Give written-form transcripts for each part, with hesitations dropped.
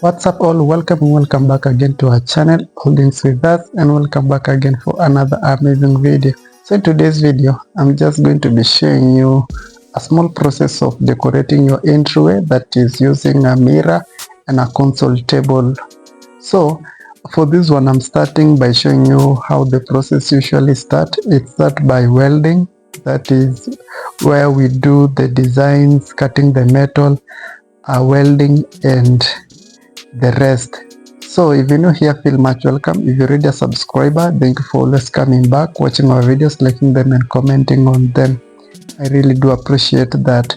What's up all, welcome back again to our channel Holdings with Us, and welcome back again for another amazing video. So in today's video I'm just going to be showing you a small process of decorating your entryway that is using a mirror and a console table. So for this one I'm starting by showing you how the process usually starts. It starts by welding, that is where we do the designs, cutting the metal, welding and the rest. So if you're new here, feel much welcome. If you're already a subscriber, thank you for always coming back, watching our videos, liking them and commenting on them. I really do appreciate that.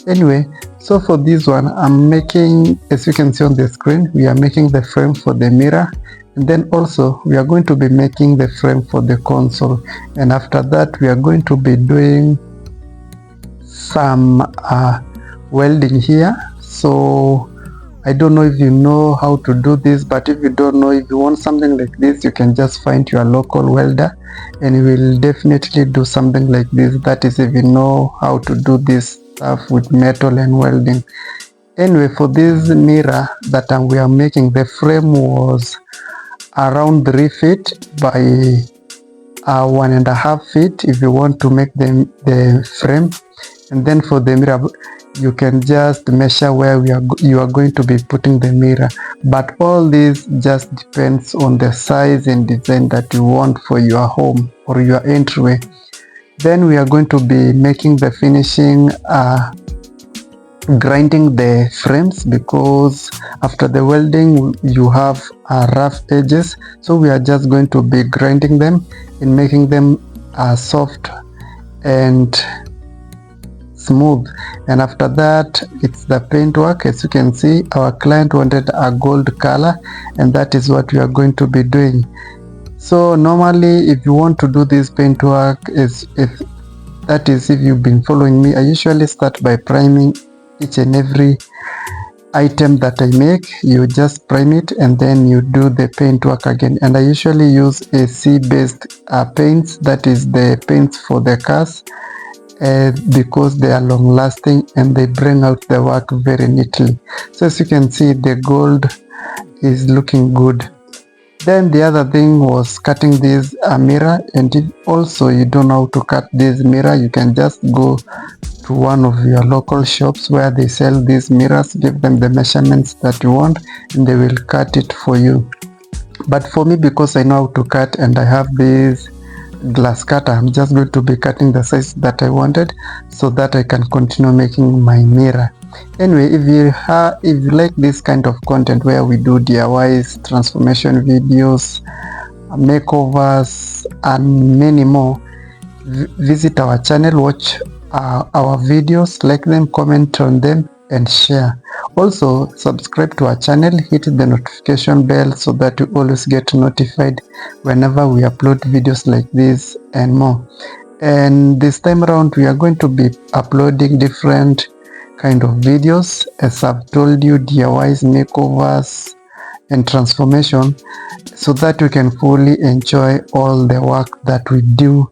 Anyway, so for this one I'm making, as you can see on the screen, we are making the frame for the mirror, and then also we are going to be making the frame for the console, and after that we are going to be doing some welding here. So I don't know if you know how to do this, but if you don't know, if you want something like this, you can just find your local welder and he will definitely do something like this. That is, if you know how to do this stuff with metal and welding. Anyway, for this mirror that we are making, the frame was around 3 feet by 1.5 feet if you want to make the frame. And then for the mirror, you can just measure where you are going to be putting the mirror, but all this just depends on the size and design that you want for your home or your entryway. Then we are going to be making the finishing, grinding the frames, because after the welding you have rough edges, so we are just going to be grinding them and making them soft and smooth. And after that it's the paint work. As you can see, our client wanted a gold color, and that is what we are going to be doing. So normally if you want to do this paint work, if you've been following me, I usually start by priming each and every item that I make. You just prime it and then you do the paint work again, and I usually use AC based paints, that is the paints for the cars, because they are long lasting and they bring out the work very neatly. So as you can see, the gold is looking good. Then the other thing was cutting this mirror, and if also you don't know how to cut this mirror, you can just go to one of your local shops where they sell these mirrors, give them the measurements that you want and they will cut it for you. But for me, because I know how to cut and I have this glass cutter, I'm just going to be cutting the size that I wanted so that I can continue making my mirror. Anyway, if you like this kind of content where we do DIYs, transformation videos, makeovers and many more, visit our channel, watch our videos, like them, comment on them and share. Also subscribe to our channel, hit the notification bell so that you always get notified whenever we upload videos like this and more. And this time around we are going to be uploading different kind of videos, as I've told you, DIYs, makeovers and transformation, so that you can fully enjoy all the work that we do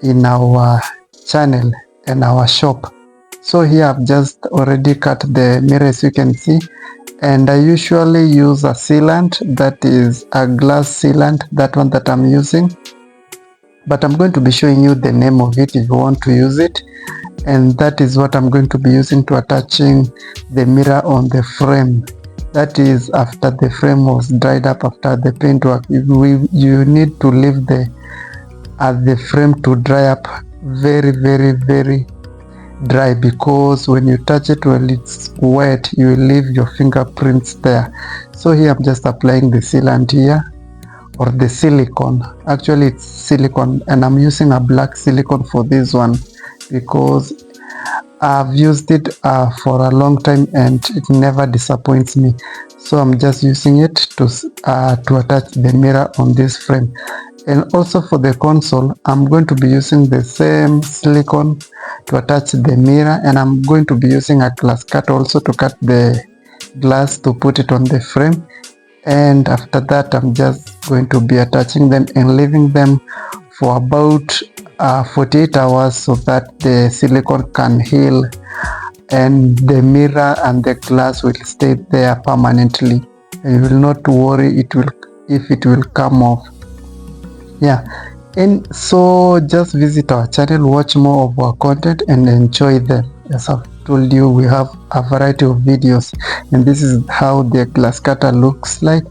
in our channel and our shop. So here I've just already cut the mirror, as you can see, and I usually use a sealant, that is a glass sealant, that one that I'm using, but I'm going to be showing you the name of it if you want to use it. And that is what I'm going to be using to attaching the mirror on the frame. That is after the frame was dried up after the paint work. You need to leave the frame to dry up very dry, because when you touch it while it's wet, you will leave your fingerprints there. So here I'm just applying the sealant here, or the silicone. Actually it's silicone, and I'm using a black silicone for this one because I've used it for a long time and it never disappoints me. So I'm just using it to attach the mirror on this frame. And also for the console, I'm going to be using the same silicone to attach the mirror, and I'm going to be using a glass cutter also to cut the glass to put it on the frame. And after that I'm just going to be attaching them and leaving them for about 48 hours so that the silicone can heal and the mirror and the glass will stay there permanently. and you will not worry if it will come off. Yeah, and so just visit our channel, watch more of our content and enjoy them. As I've told you, we have a variety of videos, and this is how the glass cutter looks like,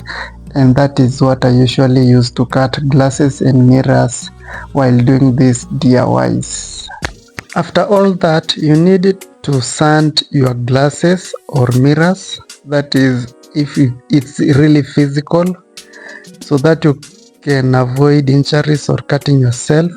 and that is what I usually use to cut glasses and mirrors while doing these DIYs. After all that, you need to sand your glasses or mirrors, that is if it's really physical, so that you can avoid injuries or cutting yourself.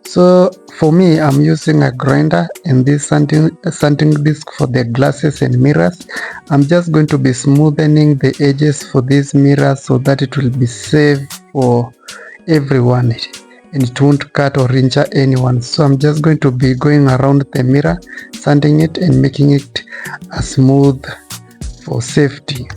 So for me, I'm using a grinder and this sanding disc for the glasses and mirrors. I'm just going to be smoothening the edges for these mirrors so that it will be safe for everyone and it won't cut or injure anyone. So I'm just going to be going around the mirror, sanding it and making it smooth for safety.